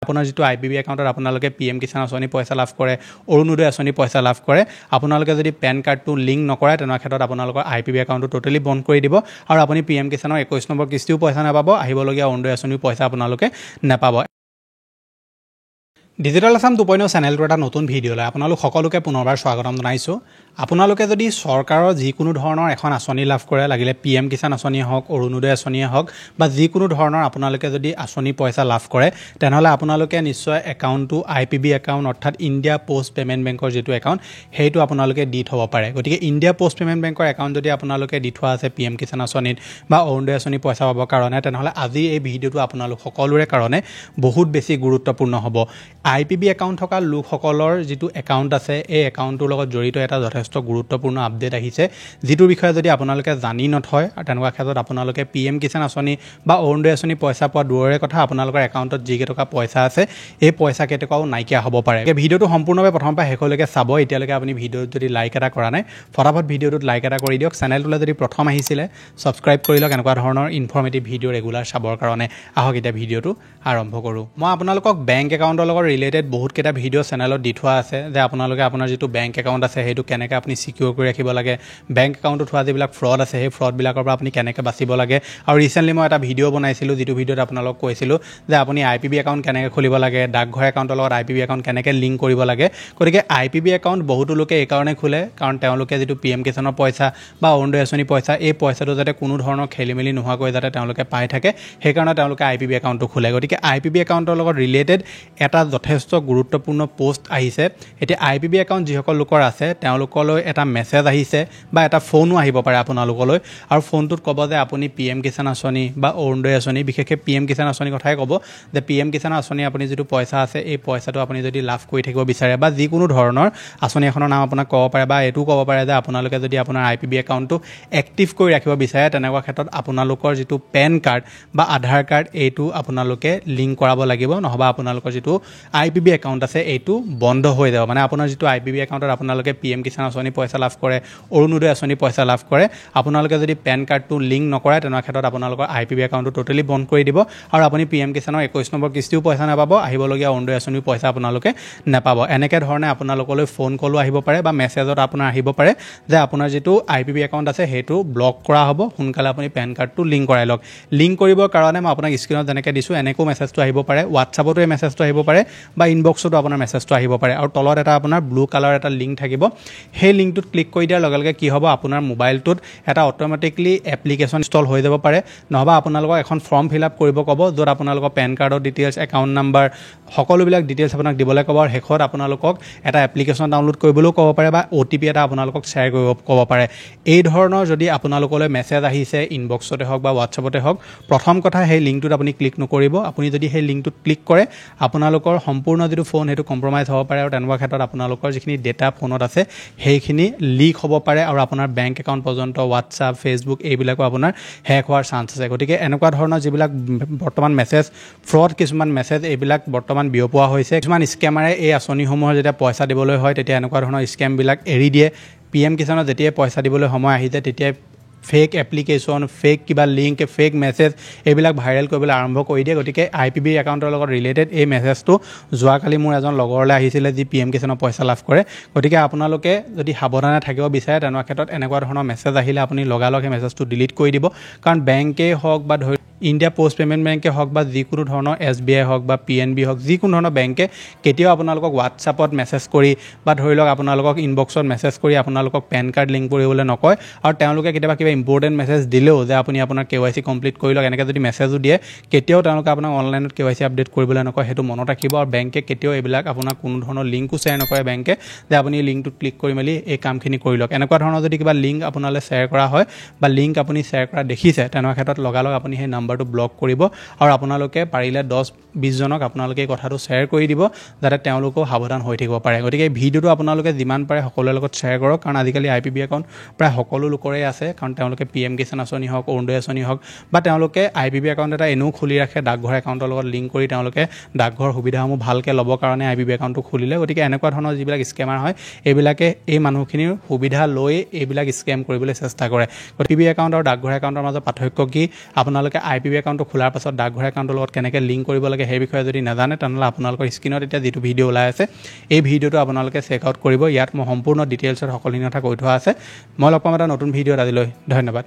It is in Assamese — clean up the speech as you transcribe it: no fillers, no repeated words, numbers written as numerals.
আপোনাৰ যেটো আইপিবি একাউণ্টত আপোনালোকে পিএম কিষাণ আঁচনি পইচা লাভ কৰে অৰুণোদয় আঁচনি পইচা লাভ কৰে আপোনালোকে যদি পেন কাৰ্ডটো লিংক নকৰে তেনে ক্ষেত্ৰত আপোনালোকৰ আইপিবি একাউণ্টটো টোটালি বন্ধ কৰি দিব আৰু আপুনি পিএম কিষাণৰ 21 নম্বৰ কিস্তিও পইচা নাপাব আহিবলগীয়া অৰুণোদয় আঁচনিৰ পইচা আপোনালোকে নাপাব ডিজিটেল আসাম 2.0 চেনেলটো এটা নতুন ভিডিঅ' লৈ আপোনালোক সকলোকে পুনৰবাৰ স্বাগতম জনাইছোঁ আপোনালোকে যদি চৰকাৰৰ যিকোনো ধৰণৰ এখন আঁচনি লাভ কৰে লাগিলে পিএম কিষাণ আঁচনিয়ে হওক অৰুণোদয় আঁচনিয়ে হওক বা যিকোনো ধৰণৰ আপোনালোকে যদি আঁচনি পইচা লাভ কৰে তেনেহ'লে আপোনালোকে নিশ্চয় একাউণ্টটো আইপিবি একাউণ্ট অৰ্থাৎ ইণ্ডিয়া পোষ্ট পেমেণ্ট বেংকৰ যিটো একাউণ্ট সেইটো আপোনালোকে দি থ'ব পাৰে গতিকে ইণ্ডিয়া পোষ্ট পেমেণ্ট বেংকৰ একাউণ্ট যদি আপোনালোকে দি থোৱা আছে পিএম কিষাণ আঁচনিত বা অৰুণোদয় আঁচনি পইচা পাবৰ কাৰণে তেনেহ'লে আজি এই ভিডিঅ'টো আপোনালোক সকলোৰে কাৰণে বহুত বেছি গুৰুত্বপূৰ্ণ হ'ব আইপিবি একাউণ্ট থকা লোকসকলৰ যিটো একাউণ্ট আছে এই একাউণ্টটোৰ লগত জড়িত এটা যথেষ্ট গুৰুত্বপূৰ্ণ আপডেট আহিছে যিটোৰ বিষয়ে যদি আপোনালোকে জানি নথয় আৰু তেনেকুৱা ক্ষেত্ৰত আপোনালোকে পিএম কিষাণ আঁচনি বা অৰুণোদয় আঁচনি পইচা পোৱা দূৰৰে কথা আপোনালোকৰ একাউণ্টত যিকেইটকা পইচা আছে এই পইচা কেইটকাও নাইকিয়া হ'ব পাৰে ভিডিঅ'টো সম্পূৰ্ণভাৱে প্ৰথমৰ পৰা শেষলৈকে চাব এতিয়ালৈকে আপুনি ভিডিঅ'ত যদি লাইক এটা কৰা নাই ফটাফট ভিডিঅ'টোত লাইক এটা কৰি দিয়ক চেনেলটোলৈ যদি প্ৰথম আহিছিলে ছাবস্ক্ৰাইব কৰি লওক এনেকুৱা ধৰণৰ ইনফৰ্মেটিভ ভিডিঅ' ৰেগুলাৰ চাবৰ কাৰণে আহক এতিয়া ভিডিঅ'টো আৰম্ভ কৰোঁ মই আপোনালোকক বেংক একাউণ্টৰ লগত ৰিলেটেড বহুত কেইটা ভিডিঅ' চেনেলত দি থোৱা আছে যে আপোনালোকে আপোনাৰ যিটো বেংক একাউণ্ট আছে সেইটো কেনেকৈ আপুনি সিকিউৰ কৰি ৰাখিব লাগে বেংক একাউণ্টত হোৱা যিবিলাক ফ্ৰড আছে সেই ফ্ৰডবিলাকৰ পৰা আপুনি কেনেকৈ বাচিব লাগে আৰু ৰিচেণ্টলি মই এটা ভিডিঅ' বনাইছিলোঁ যিটো ভিডিঅ'ত আপোনালোকক কৈছিলোঁ যে আপুনি আইপিবি একাউণ্ট কেনেকৈ খুলিব লাগে ডাকঘৰ একাউণ্টৰ লগত আইপিবি একাউণ্ট কেনেকৈ লিংক কৰিব লাগে গতিকে আইপিবি একাউণ্ট বহুতো লোকে এইকাৰণে খোলে কাৰণ তেওঁলোকে যিটো পিএম কিষাণৰ পইচা বা অৰুণোদয় আঁচনি পইচা এই পইচাটো যাতে কোনো ধৰণৰ খেলিমেলি নোহোৱাকৈ যাতে তেওঁলোকে পাই থাকে সেইকাৰণে তেওঁলোকে আইপিবি একাউণ্টটো খোলে গতিকে আইপিবি একাউণ্টৰ লগত ৰিলেটেড এটা যথেষ্ট গুৰুত্বপূৰ্ণ পোষ্ট আহিছে এতিয়া আইপিবি একাউণ্ট যিসকল লোকৰ আছে তেওঁলোকলৈ এটা মেছেজ আহিছে বা এটা ফোনো আহিব পাৰে আপোনালোকলৈ আৰু ফোনটোত ক'ব যে আপুনি পিএম কিষাণ আঁচনি বা অৰুণোদয় আঁচনি বিশেষকৈ পিএম কিষাণ আঁচনিৰ কথাই ক'ব যে পিএম কিষাণ আঁচনি আপুনি যিটো পইচা আছে এই পইচাটো আপুনি যদি লাভ কৰি থাকিব বিচাৰে বা যিকোনো ধৰণৰ আঁচনি এখনৰ নাম আপোনাক ক'ব পাৰে বা এইটোও ক'ব পাৰে যে আপোনালোকে যদি আপোনাৰ আইপিবি একাউণ্টটো এক্টিভ কৰি ৰাখিব বিচাৰে তেনেকুৱা ক্ষেত্ৰত আপোনালোকৰ যিটো পেন কাৰ্ড বা আধাৰ কাৰ্ড এইটো আপোনালোকে লিংক কৰাব লাগিব নহবা আপোনালোকৰ যিটো আইপিবি একাউণ্ট আছে এইটো বন্ধ হৈ যাব মানে আপোনাৰ যিটো আইপিবি একাউণ্টত আপোনালোকে পিএম কিষাণ আঁচনি পইচা লাভ কৰে অৰুণোদয় আঁচনি পইচা লাভ কৰে আপোনালোকে যদি পেন কাৰ্ডটো লিংক নকৰে তেনেকুৱা ক্ষেত্ৰত আপোনালোকৰ আইপিবি একাউণ্টটো টোটালি বন্ধ কৰি দিব আৰু আপুনি পিএম কিষাণৰ 21 নম্বৰ কিস্তিও পইচা নাপাব আহিবলগীয়া অৰুণোদয় আঁচনিৰ পইচা আপোনালোকে নাপাব এনেকৈ ধৰণে আপোনালোকলৈ ফোন কলো আহিব পাৰে বা মেছেজত আপোনাৰ আহিব পাৰে যে আপোনাৰ যিটো আইপিবি একাউণ্ট আছে সেইটো ব্লক কৰা হ'ব সোনকালে আপুনি পেন কাৰ্ডটো লিংক কৰাই লওক লিংক কৰিবৰ কাৰণে মই আপোনাক স্ক্ৰীনত যেনেকৈ দিছোঁ এনেকৈও মেছেজটো আহিব পাৰে হোৱাটছআপতো এই মেছেজটো আহিব পাৰে বা ইনবক্সতো আপোনাৰ মেছেজটো আহিব পাৰে আৰু তলত এটা আপোনাৰ ব্লু কালাৰ এটা লিংক থাকিব সেই লিংকটোত ক্লিক কৰি দিয়াৰ লগে লগে কি হ'ব আপোনাৰ মোবাইলটোত এটা অট'মেটিকলি এপ্লিকেশ্যন ইনষ্টল হৈ যাব পাৰে নহবা আপোনালোকক এখন ফৰ্ম ফিল আপ কৰিব ক'ব য'ত আপোনালোকৰ পেন কাৰ্ডৰ ডিটেইলছ একাউণ্ট নাম্বাৰ সকলোবিলাক ডিটেইলছ আপোনাক দিবলৈ ক'ব আৰু শেষত আপোনালোকক এটা এপ্লিকেশ্যন ডাউনলোড কৰিবলৈও ক'ব পাৰে বা অ'টিপি এটা আপোনালোকক শ্বেয়াৰ কৰিব ক'ব পাৰে এই ধৰণৰ যদি আপোনালোকলৈ মেছেজ আহিছে ইনবক্সতে হওক বা হোৱাটছআপতে হওক প্ৰথম কথা সেই লিংকটোত আপুনি ক্লিক নকৰিব আপুনি যদি সেই লিংকটোত ক্লিক কৰে আপোনালোকৰ সম্পূৰ্ণ যিটো ফোন সেইটো কম্প্ৰমাইজ হ'ব পাৰে আৰু তেনেকুৱা ক্ষেত্ৰত আপোনালোকৰ যিখিনি ডেটা ফোনত আছে সেইখিনি লিক হ'ব পাৰে আৰু আপোনাৰ বেংক একাউণ্ট পৰ্যন্ত হোৱাটছআপ ফেচবুক এইবিলাকো আপোনাৰ হেক হোৱাৰ চান্স আছে গতিকে এনেকুৱা ধৰণৰ যিবিলাক বৰ্তমান মেছেজ ফ্ৰড কিছুমান মেছেজ এইবিলাক বৰ্তমান বিয়পোৱা হৈছে কিছুমান স্কেমাৰে এই আঁচনিসমূহৰ যেতিয়া পইচা দিবলৈ হয় তেতিয়া এনেকুৱা ধৰণৰ স্কেমবিলাক এৰি দিয়ে পিএম কিষাণত যেতিয়াই পইচা দিবলৈ সময় আহি যায় তেতিয়াই ফেক এপ্লিকেশ্যন ফেক কিবা লিংক ফেক মেছেজ এইবিলাক ভাইৰেল কৰিবলৈ আৰম্ভ কৰি দিয়ে গতিকে আইপিবি একাউণ্টৰ লগত ৰিলেটেড এই মেছেজটো যোৱাকালি মোৰ এজন লগৰলৈ আহিছিলে যি পিএম কিষাণৰ পইচা লাভ কৰে গতিকে আপোনালোকে যদি সাৱধানে থাকিব বিচাৰে তেনেকুৱা ক্ষেত্ৰত এনেকুৱা ধৰণৰ মেছেজ আহিলে আপুনি লগালগ সেই মেছেজটো ডিলিট কৰি দিব কাৰণ বেংকেই হওক বা ধৰি ইণ্ডিয়া পোষ্ট পেমেণ্ট বেংকে হওক বা যিকোনো ধৰণৰ SBI হওক বা PNB হওক যিকোনো ধৰণৰ বেংকে কেতিয়াও আপোনালোকক হোৱাটছআপত মেছেজ কৰি বা ধৰি লওক আপোনালোকক ইনবক্সত মেছেজ কৰি আপোনালোকক পেন কাৰ্ড লিংক কৰিবলৈ নকয় আৰু তেওঁলোকে কেতিয়াবা কিবা ইম্পৰ্টেণ্ট মেছেজ দিলেও যে আপুনি আপোনাৰ KYC কমপ্লিট কৰি লওক এনেকৈ যদি মেছেজো দিয়ে কেতিয়াও তেওঁলোকে আপোনাক অনলাইনত KYC আপডেট কৰিবলৈ নকয় সেইটো মনত ৰাখিব আৰু বেংকে কেতিয়াও এইবিলাক আপোনাক কোনো ধৰণৰ লিংকো শ্বেয়াৰ নকৰে বেংকে যে আপুনি লিংকটোত ক্লিক কৰি মেলি এই কামখিনি কৰি লওক এনেকুৱা ধৰণৰ যদি কিবা লিংক আপোনালৈ শ্বেয়াৰ কৰা হয় বা লিংক আপুনি শ্বেয়াৰ কৰা দেখিছে তেনেকুৱা ক্ষেত্ৰত লগালগ আপুনি সেই নাম্বাৰটো ব্লক কৰিব আৰু আপোনালোকে পাৰিলে 10-20 জনক আপোনালোকে এই কথাটো শ্বেয়াৰ কৰি দিব যাতে তেওঁলোকো সাৱধান হৈ থাকিব পাৰে গতিকে এই ভিডিঅ'টো আপোনালোকে যিমান পাৰে সকলোৰে লগত শ্বেয়াৰ কৰক কাৰণ আজিকালি আইপিবি একাউণ্ট প্ৰায় সকলো লোকৰে আছে কাৰণ তেওঁলোকে পিএম কিষাণ আঁচনি হওক অৰুণোদয় আঁচনি হওক বা তেওঁলোকে আইপিবি একাউণ্ট এটা এনেও খুলি ৰাখে ডাকঘৰ একাউণ্টৰ লগত লিংক কৰি তেওঁলোকে ডাকঘৰ সুবিধাসমূহ ভালকৈ ল'বৰ কাৰণে আইপিবি একাউণ্টটো খুলিলে গতিকে এনেকুৱা ধৰণৰ যিবিলাক স্কেমাৰ হয় এইবিলাকে এই মানুহখিনিৰ সুবিধা লৈ এইবিলাক স্কেম কৰিবলৈ চেষ্টা কৰে আইপিবি একাউণ্ট আৰু ডাকঘৰ একাউণ্টৰ মাজত পাৰ্থক্য কি আপোনালোকে IPB একাউণ্টটো খোলাৰ পাছত ডাকঘৰ একাউণ্টৰ লগত কেনেকৈ লিংক কৰিব লাগে সেই বিষয়ে যদি নাজানে তেনেহ'লে আপোনালোকৰ স্ক্ৰীনত এতিয়া যিটো ভিডিঅ' ওলাই আছে এই ভিডিঅ'টো আপোনালোকে চেক আউট কৰিব। ইয়াত মই সম্পূৰ্ণ ডিটেইলছত সকলোখিনি কথা কৈ থোৱা আছে। মই লগ পাম এটা নতুন ভিডিঅ'ত। আজিলৈ ধন্যবাদ।